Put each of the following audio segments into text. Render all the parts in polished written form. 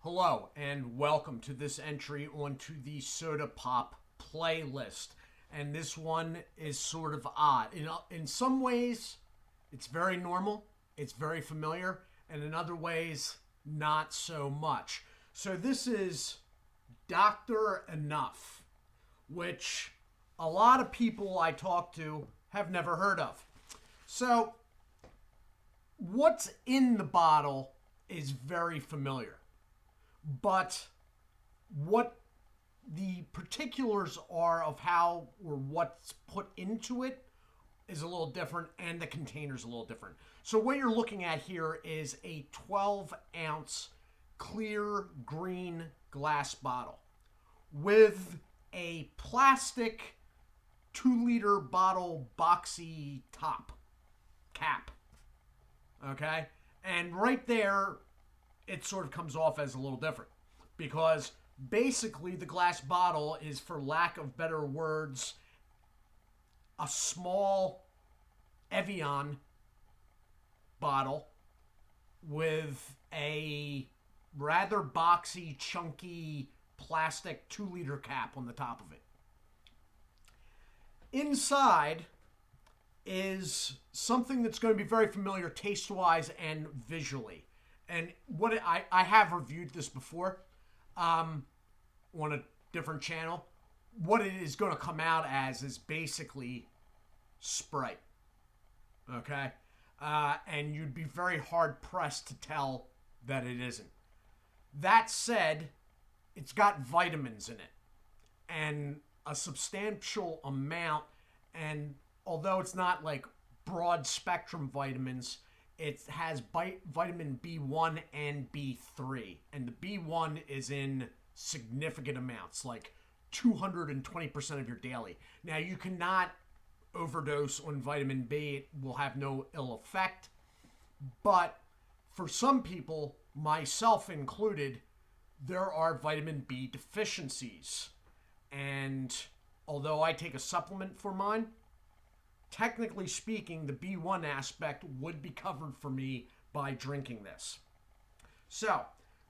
Hello and welcome to this entry onto the Soda Pop playlist. And this one is sort of odd. In some ways, it's very normal, it's very familiar, and in other ways, not so much. So this is Dr. Enuf, which a lot of people I talk to have never heard of. So, what's in the bottle is very familiar. But what the particulars are of how or what's put into it is a little different, and the container's a little different. So what you're looking at here is a 12-ounce clear green glass bottle with a plastic 2-liter bottle boxy top cap. Okay? And right there, it sort of comes off as a little different because basically the glass bottle is, for lack of better words, a small Evian bottle with a rather boxy, chunky plastic 2-liter cap on the top of it. Inside is something that's going to be very familiar taste-wise and visually. And I have reviewed this before on a different channel. What it is going to come out as is basically Sprite. Okay? And you'd be very hard-pressed to tell that it isn't. That said, it's got vitamins in it. And a substantial amount. And although it's not like broad-spectrum vitamins, it has vitamin B1 and B3. And the B1 is in significant amounts, like 220% of your daily. Now, you cannot overdose on vitamin B. It will have no ill effect. But for some people, myself included, there are vitamin B deficiencies. And although I take a supplement for mine, technically speaking, the B1 aspect would be covered for me by drinking this. So,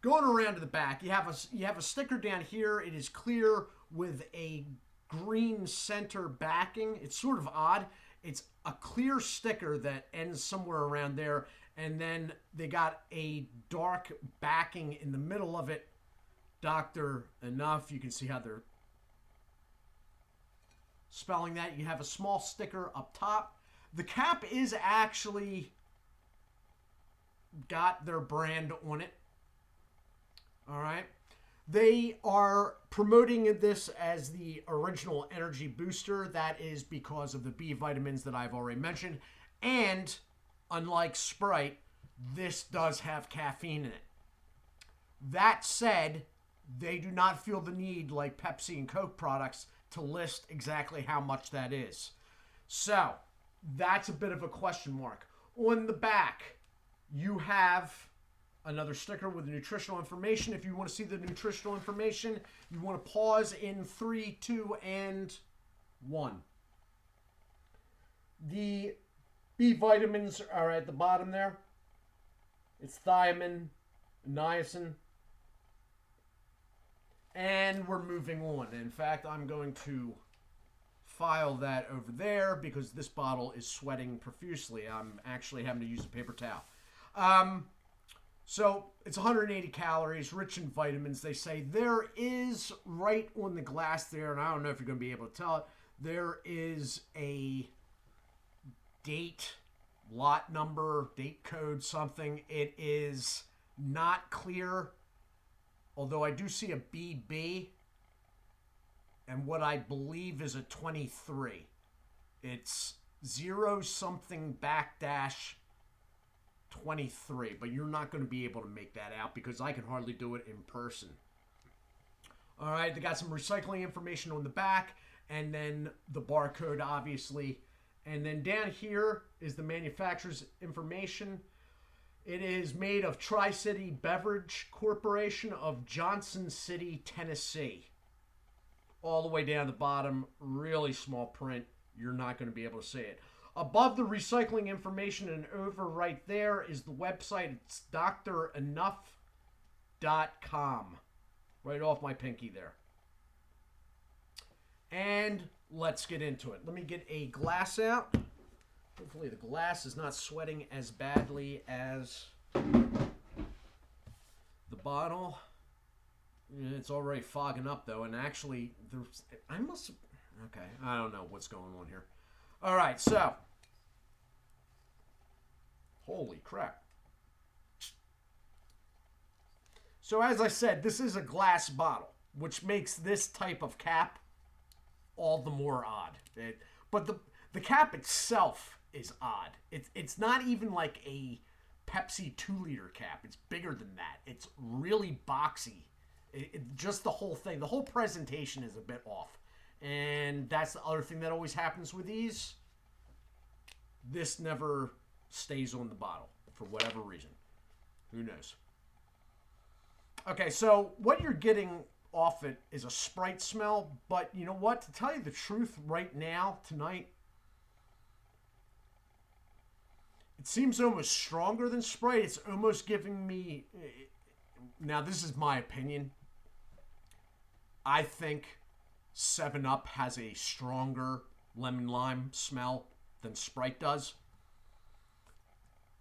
going around to the back, you have a sticker down here. It is clear with a green center backing. It's sort of odd. It's a clear sticker that ends somewhere around there, and then they got a dark backing in the middle of it. Dr. Enuf, you can see how they're spelling that. You have a small sticker up top. The cap is actually got their brand on it. All right. They are promoting this as the original energy booster. That is because of the B vitamins that I've already mentioned. And unlike Sprite, this does have caffeine in it. That said, they do not feel the need, like Pepsi and Coke products, to list exactly how much that is. So, that's a bit of a question mark. On the back, you have another sticker with the nutritional information. If you want to see the nutritional information, you want to pause in 3, 2, and 1. The B vitamins are at the bottom there. It's thiamine, niacin. And we're moving on. In fact, I'm going to file that over there because this bottle is sweating profusely. I'm actually having to use a paper towel. So it's 180 calories, rich in vitamins. They say there is, right on the glass there, and I don't know if you're going to be able to tell it, there is a date, lot number, date code, something. It is not clear, although I do see a BB and what I believe is a 23. It's 0 something backdash 23, but you're not going to be able to make that out because I can hardly do it in person. All right, they got some recycling information on the back, and then the barcode, obviously. And then down here is the manufacturer's information. It is made of Tri-City Beverage Corporation of Johnson City, Tennessee. All the way down the bottom, really small print. You're not going to be able to see it. Above the recycling information and over right there is the website. It's Dr. Enuf, Suit.com. Right off my pinky there. And let's get into it. Let me get a glass out. Hopefully the glass is not sweating as badly as the bottle. It's already fogging up though, and actually, I don't know what's going on here. All right, so, holy crap. So as I said, this is a glass bottle, which makes this type of cap all the more odd. But the cap itself is odd. It's not even like a Pepsi 2-liter cap. It's bigger than that. It's really boxy. Just the whole thing. The whole presentation is a bit off. And that's the other thing that always happens with these. This never stays on the bottle for whatever reason. Who knows? Okay, so what you're getting off it is a Sprite smell, but you know what? To tell you the truth right now, tonight, it seems almost stronger than Sprite. It's almost giving me... Now, this is my opinion. I think 7-Up has a stronger lemon lime smell than Sprite does.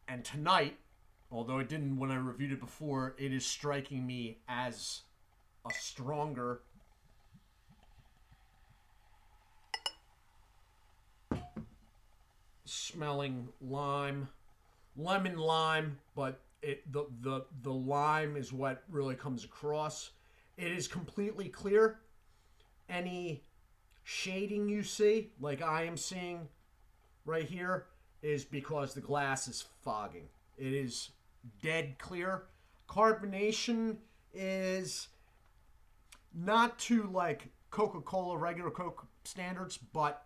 And tonight, although it didn't when I reviewed it before, it is striking me as a stronger smelling lemon lime, but the lime is what really comes across. It is completely clear. Any shading you see, like I am seeing right here, is because the glass is fogging. It is dead clear. Carbonation is not to like Coca-Cola, regular Coke standards, but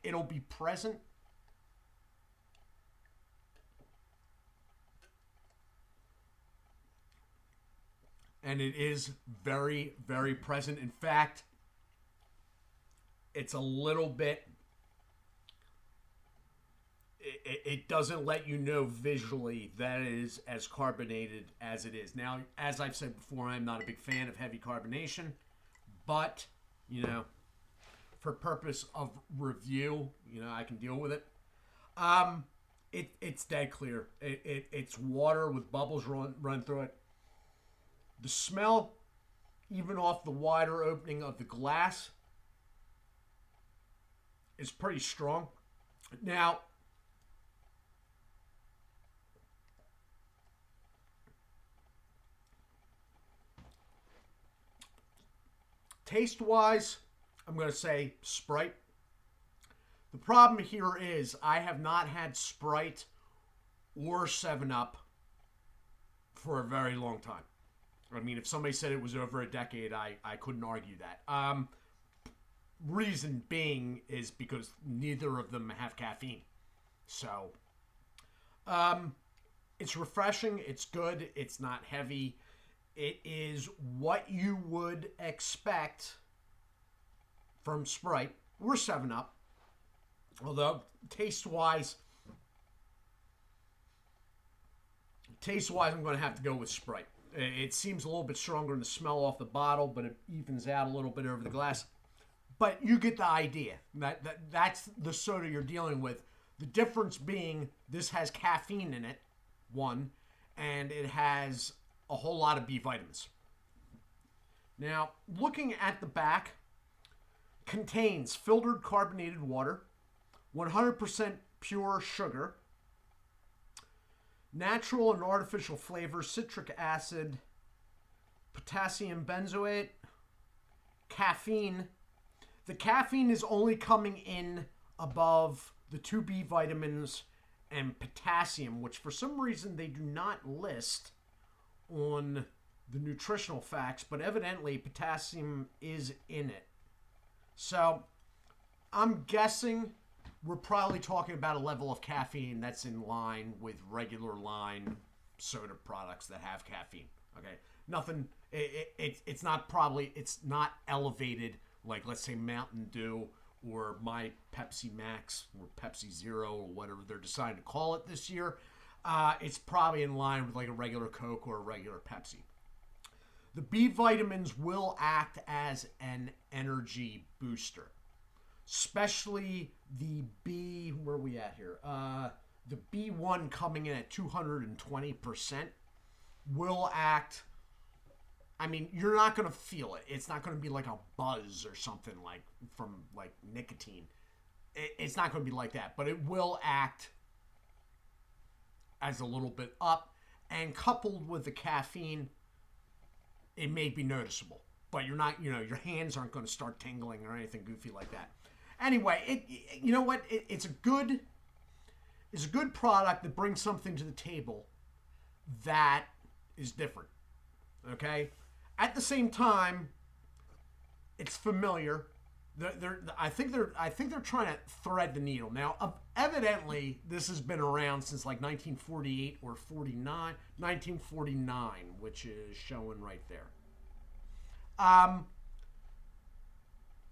it'll be present. And it is very, very present. In fact, it's a little bit... It doesn't let you know visually that it is as carbonated as it is. Now, as I've said before, I'm not a big fan of heavy carbonation. But, you know, for purpose of review, you know, I can deal with it. It's dead clear. It's water with bubbles run through it. The smell, even off the wider opening of the glass, is pretty strong. Now, taste-wise, I'm going to say Sprite. The problem here is I have not had Sprite or 7-Up for a very long time. I mean, if somebody said it was over a decade, I couldn't argue that. Reason being is because neither of them have caffeine. So, it's refreshing. It's good. It's not heavy. It is what you would expect from Sprite or 7-Up. Although, taste-wise, I'm going to have to go with Sprite. It seems a little bit stronger in the smell off the bottle, but it evens out a little bit over the glass. But you get the idea. That's the soda you're dealing with. The difference being this has caffeine in it, one, and it has a whole lot of B vitamins. Now, looking at the back, contains filtered carbonated water, 100% pure sugar, natural and artificial flavors, citric acid, potassium benzoate, caffeine. The caffeine is only coming in above the 2 B vitamins and potassium, which for some reason they do not list on the nutritional facts, but evidently potassium is in it. So I'm guessing we're probably talking about a level of caffeine that's in line with regular line soda products that have caffeine. Okay, nothing. It's not elevated like, let's say, Mountain Dew or my Pepsi Max or Pepsi Zero or whatever they're deciding to call it this year. It's probably in line with like a regular Coke or a regular Pepsi. The B vitamins will act as an energy booster, especially the B, where are we at here? The B1 coming in at 220% will act. I mean, you're not going to feel it. It's not going to be like a buzz or something like from like nicotine. It's not going to be like that, but it will act as a little bit up, and coupled with the caffeine, it may be noticeable, but you're not, your hands aren't going to start tingling or anything goofy like that. Anyway, you know what? It's a good product that brings something to the table that is different. Okay. At the same time, it's familiar. I think they're trying to thread the needle. Now, evidently, this has been around since like 1948 or 1949, which is showing right there. I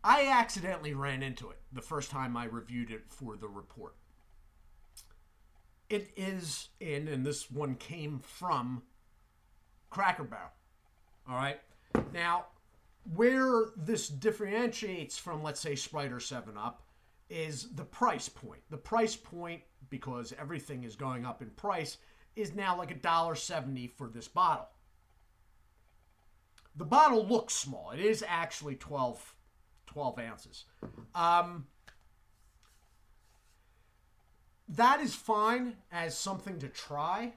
accidentally ran into it the first time I reviewed it for the report. It is in, and this one came from Cracker Barrel. All right. Now, where this differentiates from, let's say, Sprite or 7-Up is the price point. The price point, because everything is going up in price, is now like $1.70 for this bottle. The bottle looks small. It is actually 12 ounces. That is fine as something to try,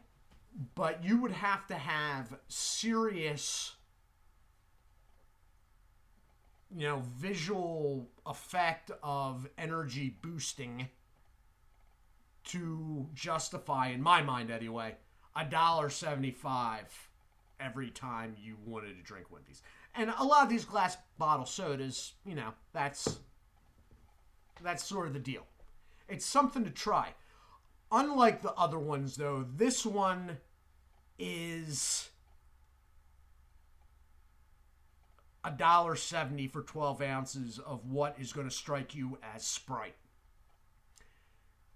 but you would have to have serious, visual effect of energy boosting to justify, in my mind anyway, $1.75 every time you wanted to drink one of these. And a lot of these glass bottle sodas, that's sort of the deal. It's something to try. Unlike the other ones, though, this one is $1.70 for 12 ounces of what is going to strike you as Sprite.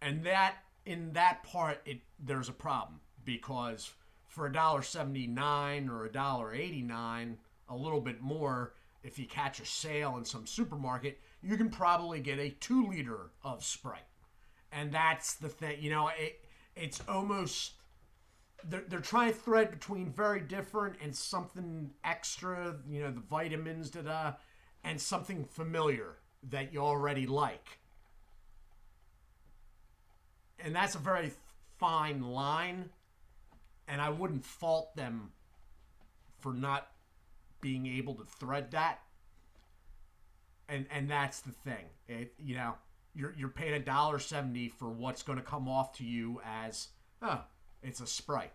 And that, in that part, there's a problem, because for $1.79 or $1.89, a little bit more, if you catch a sale in some supermarket, you can probably get a 2-liter of Sprite. And that's the thing, it's almost, they're trying to thread between very different and something extra, the vitamins, and something familiar that you already like. And that's a very fine line, and I wouldn't fault them for not being able to thread that. And that's the thing. You're paying $1.70 for what's going to come off to you as, it's a Sprite.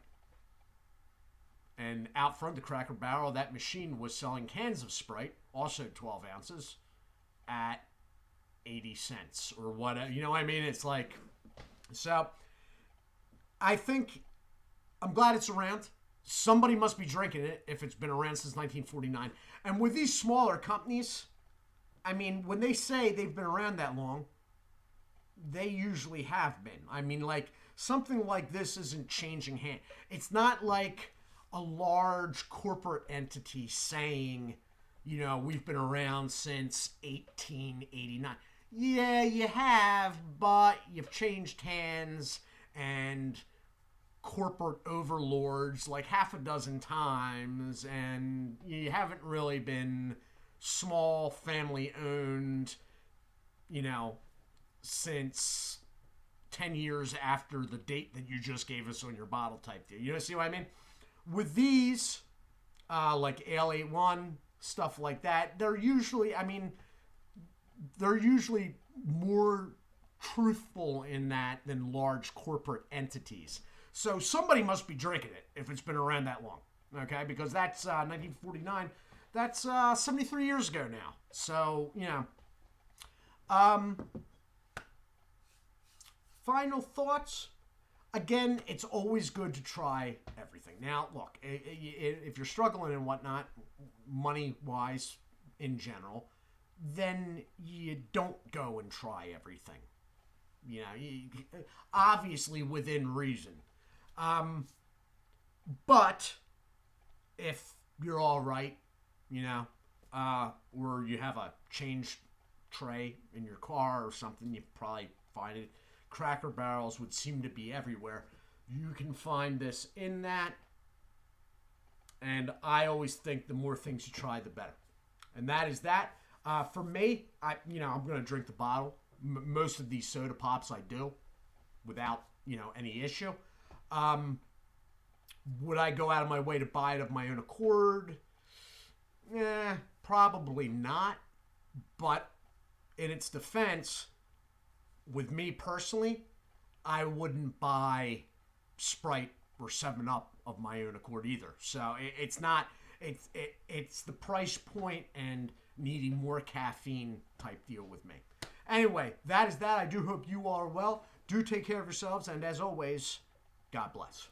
And out front, the Cracker Barrel, that machine was selling cans of Sprite, also 12 ounces, at 80 cents or whatever. You know what I mean? It's like, so I think, I'm glad it's around. Somebody must be drinking it if it's been around since 1949. And with these smaller companies, I mean, when they say they've been around that long, they usually have been. I mean, like, something like this isn't changing hands. It's not like a large corporate entity saying, we've been around since 1889. Yeah, you have, but you've changed hands and corporate overlords like half a dozen times, and you haven't really been small, family-owned, since 10 years after the date that you just gave us on your bottle type deal. You see what I mean? With these, like Ale 81, stuff like that, they're usually more truthful in that than large corporate entities. So somebody must be drinking it if it's been around that long, okay? Because that's 1949. That's 73 years ago now. So, final thoughts. Again, it's always good to try everything. Now, look, if you're struggling and whatnot, money-wise in general, then you don't go and try everything. Obviously within reason. But if you're all right, you know, or you have a change tray in your car or something, you probably find it. Cracker Barrels would seem to be everywhere. You can find this in that. And I always think the more things you try, the better. And that is that. For me, I'm going to drink the bottle. Most of these soda pops I do without, any issue. Would I go out of my way to buy it of my own accord? Probably not. But in its defense, with me personally, I wouldn't buy Sprite or 7-Up of my own accord either. So it's not, it's the price point and needing more caffeine type deal with me. Anyway, that is that. I do hope you all are well. Do take care of yourselves, and as always, God bless.